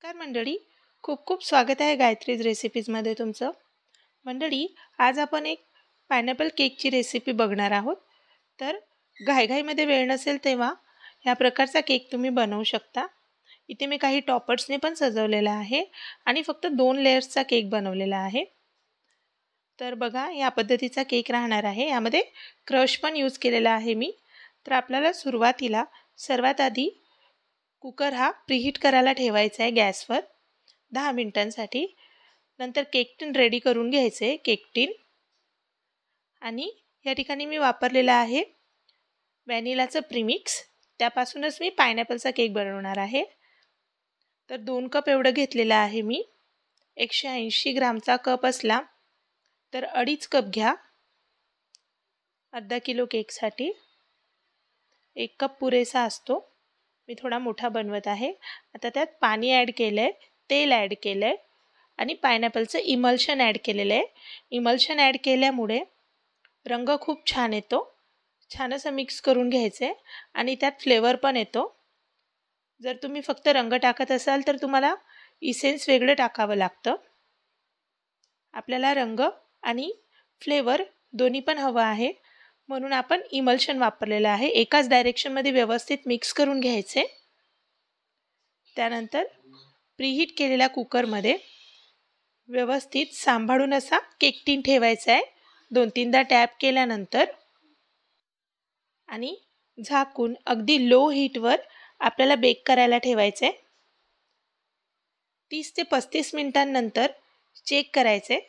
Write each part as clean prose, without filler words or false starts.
नमस्कार मंडळी, खूप खूप स्वागत आहे गायत्रीज रेसिपीजमध्ये तुमचं. मंडळी, आज आपण एक पायनॅपल केकची रेसिपी बघणार आहोत. तर घाईघाईमध्ये वेळ नसेल तेव्हा ह्या प्रकारचा केक तुम्ही बनवू शकता. इथे मी काही टॉपर्सने पण सजवलेला आहे आणि फक्त 2 लेयर्सचा केक बनवलेला आहे. तर बघा, या पद्धतीचा केक राहणार आहे. यामध्ये क्रश पण यूज केलेला आहे मी. तर आपल्याला सुरुवातीला सर्वात आधी कुकर हा प्रीहीट करायला ठेवायचा आहे गॅसवर 10 मिनिटांसाठी. नंतर केक टिन रेडी करून घ्यायचे. केक टिन आणि या ठिकाणी मी वापरलेला आहे व्हॅनिलाचं प्रीमिक्स. त्यापासूनच मी पायनॅपलचा केक बनवणार आहे. तर 2 कप एवढं घेतलेलं आहे मी. 180 ग्रामचा कप असला तर 2.5 कप घ्या. अर्धा किलो केकसाठी 1 कप पुरेसा असतो. मी थोडा मोठा बनवत आहे. आता त्यात पाणी ॲड केलं आहे, तेल ॲड केलं आहे आणि पायनॅपलचं इमल्शन ॲड केलेलं आहे. इमल्शन ॲड केल्यामुळे रंग खूप छान येतो. छान असं मिक्स करून घ्यायचं आहे आणि त्यात फ्लेवर पण येतो. जर तुम्ही फक्त रंग टाकत असाल तर तुम्हाला इसेन्स वेगळं टाकावं लागतं. आपल्याला रंग आणि फ्लेवर दोन्ही पण हवं आहे, म्हणून आपण इमल्शन वापरलेलं आहे. एकाच डायरेक्शनमध्ये व्यवस्थित मिक्स करून घ्यायचे. त्यानंतर प्रीहीट केलेल्या कुकरमध्ये व्यवस्थित सांभाळून असा केक टिन ठेवायचा आहे. 2-3दा टॅप केल्यानंतर आणि झाकून अगदी लो हीटवर आपल्याला बेक करायला ठेवायचं आहे. 30 ते 35 मिनिटांनंतर चेक करायचे.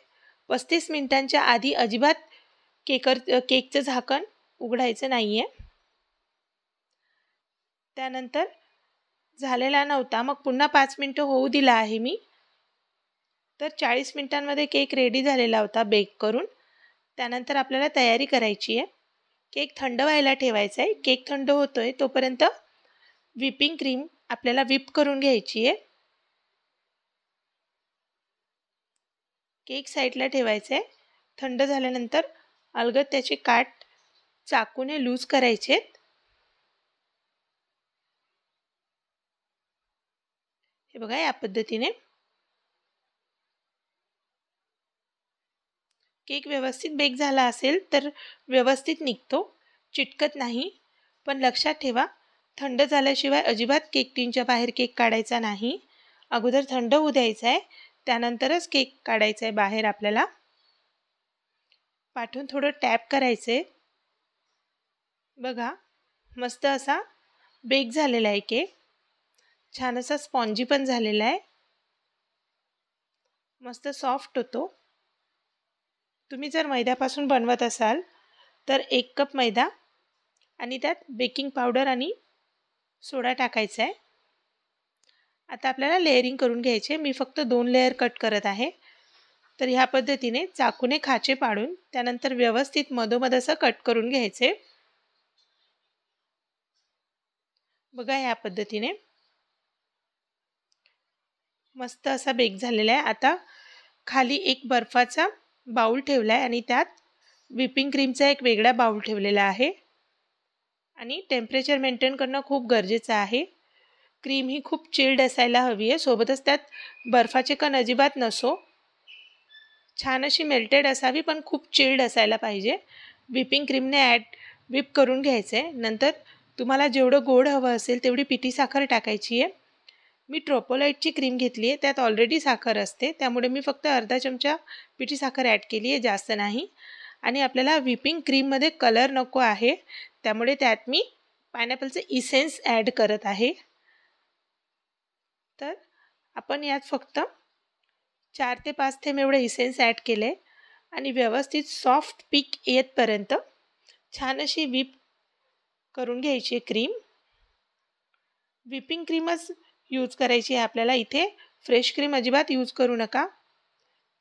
35 मिनिटांच्या आधी अजिबात केकचं झाकण उघडायचं नाही आहे. त्यानंतर झालेला नव्हता, मग पुन्हा 5 मिनिटं होऊ दिला आहे मी. तर 40 मिनिटांमध्ये केक रेडी झालेला होता बेक करून. त्यानंतर आपल्याला तयारी करायची आहे. केक थंड व्हायला ठेवायचा आहे. केक थंड होतोय तोपर्यंत व्हिपिंग क्रीम आपल्याला व्हिप करून घ्यायची आहे. केक साईडला ठेवायचा आहे. थंड झाल्यानंतर अलगद त्याचे काठ चाकूने लूज करायचे. हे बघा, या पद्धतीने केक व्यवस्थित बेक झाला असेल तर व्यवस्थित निघतो, चिटकत नाही. पण लक्षात ठेवा, थंड झाल्याशिवाय अजिबात केक टिनच्या बाहेर केक काढायचा नाही. अगोदर थंड होऊ द्यायचा आहे, त्यानंतरच केक काढायचा आहे बाहेर. आपल्याला पाठवून थोडं टॅप करायचे. बघा, मस्त असा बेक झालेला आहे केक. छान असा स्पॉन्जी पण झालेला आहे. मस्त सॉफ्ट होतो. तुम्ही जर मैद्यापासून बनवत असाल तर 1 कप मैदा आणि त्यात बेकिंग पावडर आणि सोडा टाकायचा आहे. आता आपल्याला लेअरिंग करून घ्यायचे. मी फक्त 2 लेअर कट करत आहे. तर ह्या पद्धतीने चाकूने खाचे पाडून त्यानंतर व्यवस्थित मधोमध असं कट करून घ्यायचे. बघा, ह्या पद्धतीने मस्त असा बेक झालेला आहे. आता खाली एक बर्फाचा बाउल ठेवला आहे आणि त्यात व्हिपिंग क्रीमचा एक वेगळा बाउल ठेवलेला आहे. आणि टेम्परेचर मेंटेन करणं खूप गरजेचं आहे. क्रीम ही खूप चिल्ड असायला हवी आहे. सोबतच त्यात बर्फाचे कण अजिबात नसो. छान अशी मेल्टेड असावी, पण खूप चिल्ड असायला पाहिजे. व्हिपिंग क्रीमने व्हिप करून घ्यायचं आहे. नंतर तुम्हाला जेवढं गोड हवं असेल तेवढी पिठी साखर टाकायची आहे. मी ट्रोपोलाइटची क्रीम घेतली आहे, त्यात ऑलरेडी साखर असते, त्यामुळे मी फक्त अर्धा चमचा पिठी साखर ॲड केली आहे, जास्त नाही. आणि आपल्याला व्हिपिंग क्रीममध्ये कलर नको आहे, त्यामुळे त्यात मी पायनॅपलचं इसेन्स ॲड करत आहे. तर आपण यात फक्त 4 ते 5 थेंब एवढं इसेन्स ॲड केले आणि व्यवस्थित सॉफ्ट पीक येतपर्यंत छान अशी व्हिप करून घ्यायची क्रीम. व्हिपिंग क्रीमच यूज करायची आहे आपल्याला. इथे फ्रेश क्रीम अजिबात यूज करू नका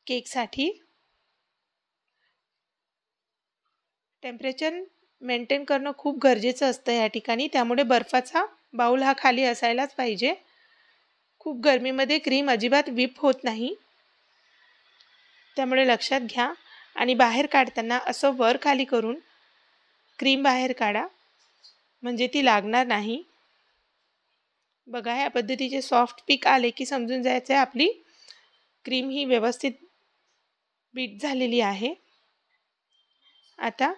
केकसाठी. टेम्परेचर मेंटेन करणं खूप गरजेचं असतं या ठिकाणी, त्यामुळे बर्फाचा बाउल हा खाली असायलाच पाहिजे. खूप गरमीमध्ये क्रीम अजिबात व्हिप होत नाही, त्यामुळे लक्षात घ्या. आणि बाहेर काढताना असं वर खाली करून क्रीम बाहेर काढा, म्हणजे ती लागणार नाही. बघा ह्या पद्धतीचे सॉफ्ट पीक आले की समजून जायचं आहे आपली क्रीम ही व्यवस्थित बीट झालेली आहे। आता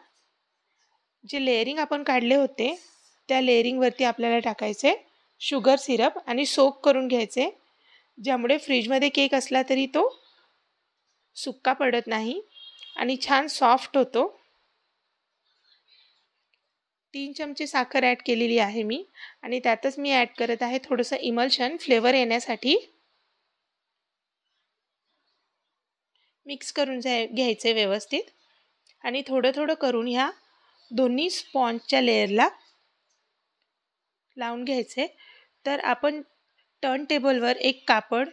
जे लेयरिंग आपण काढले होते त्या लेयरिंगवरती आपल्याला टाकायचे शुगर सिरप आणि सोक करून घ्यायचे, ज्यामुळे फ्रीजमध्ये केक असला तरी तो सुक्का पडत नाही आणि छान सॉफ्ट होतो। 3 चमचे साखर ॲड केलेली आहे मी आणि त्यातच मी ॲड करत आहे थोडंसं इमल्शन फ्लेवर येण्यासाठी। मिक्स करून घ्यायचे व्यवस्थित आणि थोडं थोडं करून ह्या दोन्ही स्पॉन्जच्या लेयरला लावून घ्यायचे। तर आपण टर्न टेबलवर एक कापड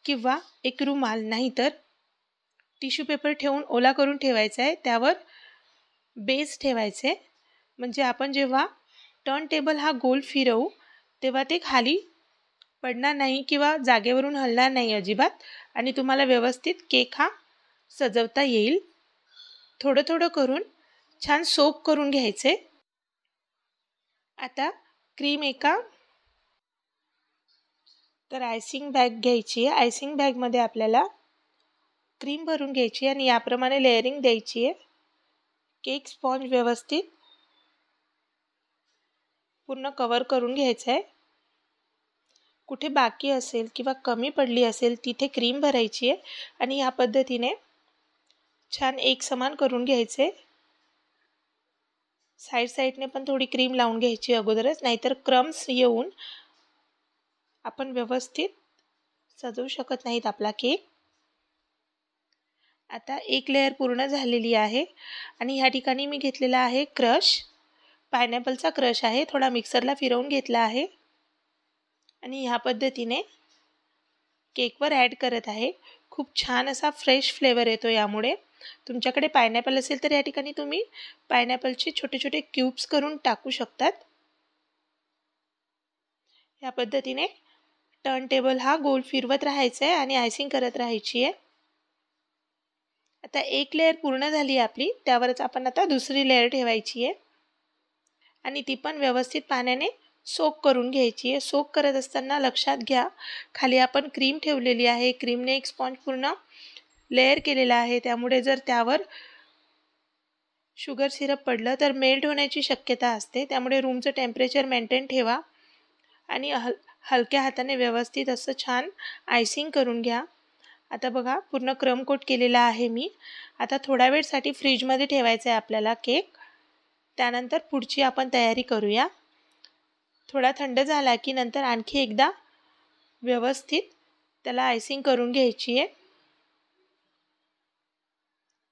किंवा एक रुमाल नाहीतर टिश्यू पेपर ठेवून ओला करून ठेवायचा आहे, त्यावर बेस ठेवायचे, म्हणजे आपण जेव्हा टर्न टेबल हा गोल फिरवू तेव्हा ते खाली पडणार नाही किंवा जागेवरून हलणार नाही अजिबात आणि तुम्हाला व्यवस्थित केक हा सजवता येईल। थोडं थोडं करून छान सोक करून घ्यायचे। आता क्रीम एका तर आयसिंग बॅग घ्यायची आहे। आयसिंग बॅगमध्ये आपल्याला क्रीम भरून घ्यायची आणि याप्रमाणे लेयरिंग द्यायची आहे। केक स्पॉन्ज व्यवस्थित पूर्ण कव्हर करून घ्यायचं आहे। कुठे बाकी असेल किंवा कमी पडली असेल तिथे क्रीम भरायची आहे आणि या पद्धतीने छान एक समान करून घ्यायचे। साईडने पण थोडी क्रीम लावून घ्यायची अगोदरच, नाहीतर क्रम्स येऊन आपण व्यवस्थित सजवू शकत नाहीत आपला केक। आता एक लेयर पूर्ण झालेली आहे आणि ह्या ठिकाणी मी घेतलेला आहे क्रश, पायनॅपलचा क्रश आहे, थोडा मिक्सरला फिरवून घेतला आहे आणि ह्या पद्धतीने केकवर ॲड करत आहे। खूप छान असा फ्रेश फ्लेवर येतो यामुळे। तुमच्याकडे पायनॅपल असेल तर या ठिकाणी तुम्ही पायनॅपलचे छोटे छोटे क्यूब्स करून टाकू शकतात। या पद्धतीने टर्न टेबल हा गोल फिरवत राहायचा आहे आणि आयसिंग करत राहायची आहे। आता एक लेयर पूर्ण झाली आपली, त्यावरच आपण आता दुसरी लेयर ठेवायची आहे आणि ती पण व्यवस्थित पाण्याने सोक करून घ्यायची आहे। सोक करत असताना लक्षात घ्या खाली आपण क्रीम ठेवलेली आहे, क्रीमने एक स्पॉन्ज पूर्ण लेयर केलेला आहे, त्यामुळे जर त्यावर शुगर सिरप पडलं तर मेल्ट होण्याची शक्यता असते। त्यामुळे रूमचं टेम्परेचर मेंटेन ठेवा आणि हलक्या हाताने व्यवस्थित असं छान आयसिंग करून घ्या। आता बघा पूर्ण क्रम कोट केलेला आहे मी। आता थोड्या वेळसाठी फ्रीजमध्ये ठेवायचा आहे आपल्याला केक, त्यानंतर पुढची आपण तयारी करूया। थोडा थंड झाला की नंतर आणखी एकदा व्यवस्थित त्याला आयसिंग करून घ्यायची आहे।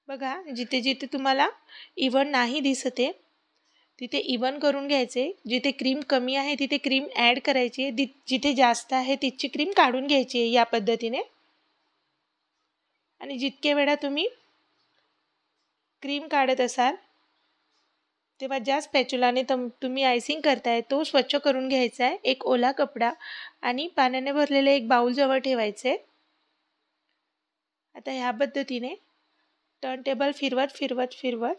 बघा जिथे जिथे तुम्हाला इवन नाही दिसते तिथे इवन करून घ्यायचे, जिथे क्रीम कमी आहे तिथे क्रीम ॲड करायची आहे, जिथे जास्त आहे तिथची क्रीम काढून घ्यायची आहे या पद्धतीने। आणि जितके वेळा तुम्ही क्रीम काढत असाल तेव्हा ज्या स्पॅच्युलाने तुम्ही आयसिंग करताय तो स्वच्छ करून घ्यायचा आहे। एक ओला कपडा आणि पाण्याने भरलेले एक बाउल जवळ ठेवायचे। आता ह्या पद्धतीने टर्न टेबल फिरवत फिरवत फिरवत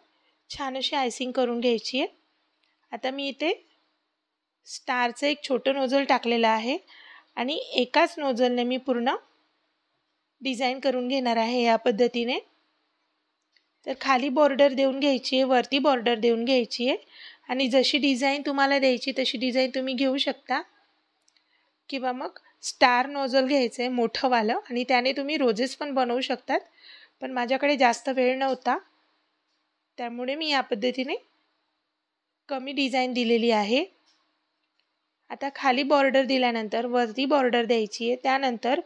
छान अशी आयसिंग करून घ्यायची आहे। आता मी इथे स्टारचं एक छोटं नोझल टाकलेलं आहे आणि एकाच नोझलने मी पूर्ण डिझाईन करून घेणार आहे या पद्धतीने। तर खाली बॉर्डर देऊन घ्यायची आहे, वरती बॉर्डर देऊन घ्यायची आहे आणि जशी डिझाईन तुम्हाला द्यायची तशी डिझाईन तुम्ही घेऊ शकता किंवा मग स्टार नोझल घ्यायचं आहे मोठंवालं आणि त्याने तुम्ही रोजेस पण बनवू शकतात, पण माझ्याकडे जास्त वेळ नव्हता त्यामुळे मी या पद्धतीने कमी डिझाईन दिलेली आहे। आता खाली बॉर्डर दिल्यानंतर वरती बॉर्डर द्यायची आहे, त्यानंतर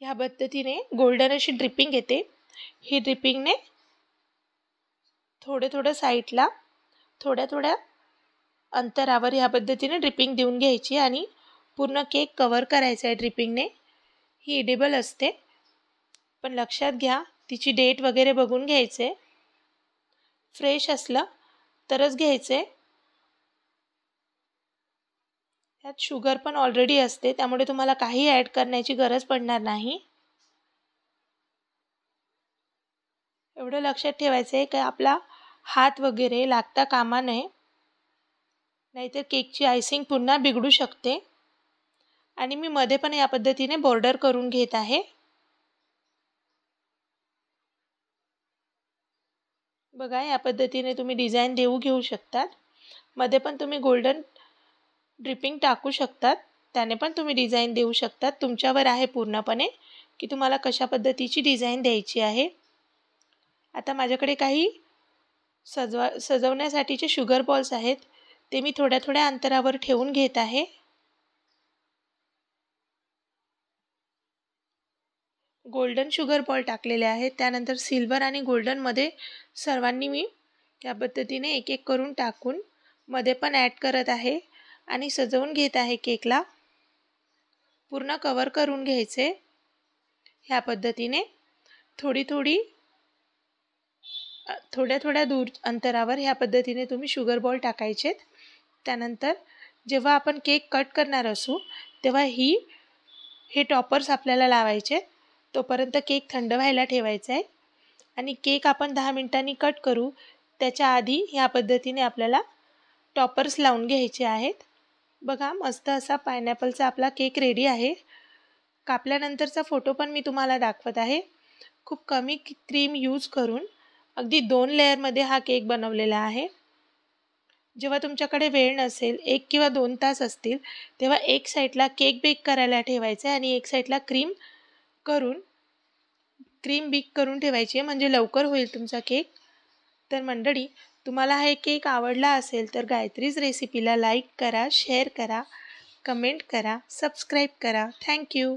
ह्या पद्धतीने गोल्डन अशी ड्रिपिंग येते। ही ड्रिपिंगने थोडं थोडं साईडला थोड्या थोड्या अंतरावर ह्या पद्धतीने ड्रिपिंग देऊन घ्यायची आणि पूर्ण केक कव्हर करायचा आहे ड्रिपिंगने। ही एडिबल असते, पण लक्षात घ्या तिची डेट वगैरे बघून घ्यायचे, फ्रेश असलं तरच घ्यायचे। यात शुगर पण ऑलरेडी असते त्यामुळे तुम्हाला काही ॲड करण्याची गरज पडणार नाही। एवढं लक्षात ठेवायचं आहे की आपला हात वगैरे लागता कामा नये, नाहीतर केकची आयसिंग पुन्हा बिघडू शकते. आणि मी मध्ये पण या पद्धतीने बॉर्डर करून घेत आहे. बघा, या पद्धतीने तुम्ही डिझाईन घेऊ शकतात. मध्ये पण तुम्ही गोल्डन ड्रिपिंग टाकू शकतात, त्याने पण तुम्ही डिझाईन देऊ शकतात. तुमच्यावर आहे पूर्णपणे की तुम्हाला कशा पद्धतीची डिझाईन द्यायची आहे. आता माझ्याकडे काही सजवण्यासाठीचे शुगर बॉल्स आहेत, ते मी थोड्या थोड्या अंतरावर ठेवून घेत आहे. गोल्डन शुगर बॉल टाकलेले आहेत. त्यानंतर सिल्वर आणि गोल्डनमध्ये सर्वांनी मी या पद्धतीने एक एक करून टाकून मध्ये पण ॲड करत आहे आणि सजवून घेत आहे. केकला पूर्ण कवर करून घ्यायचे. ह्या पद्धतीने थोड्या थोड्या दूर अंतरावर ह्या पद्धतीने तुम्ही शुगर बॉल टाकायचे. त्यानंतर जेव्हा आपण केक कट करणार असू तेव्हा हे टॉपर्स आपल्याला लावायचे. तोपर्यंत केक थंड व्हायला ठेवायचा आहे आणि केक आपण 10 मिनिटांनी कट करू त्याच्या आधी ह्या पद्धतीने आपल्याला टॉपर्स लावून घ्यायचे आहेत. बघा, मस्त असा पायनॅपलचा आपला केक रेडी आहे. कापल्यानंतरचा फोटो पण मी तुम्हाला दाखवत आहे. खूप कमी क्रीम यूज करून अगदी 2 लेअरमध्ये हा केक बनवलेला आहे. जेव्हा तुमच्याकडे वेळ नसेल, 1 किंवा 2 तास असतील, तेव्हा एक साईडला केक बेक करायला ठेवायचा आणि एक साईडला क्रीम बेक करून ठेवायची, म्हणजे लवकर होईल तुमचा केक. तर मंडळी, तुम्हाला हा केक आवडला असेल तर गायत्रीज रेसिपीला लाईक करा, शेअर करा, कमेंट करा, सबस्क्राईब करा. थँक्यू.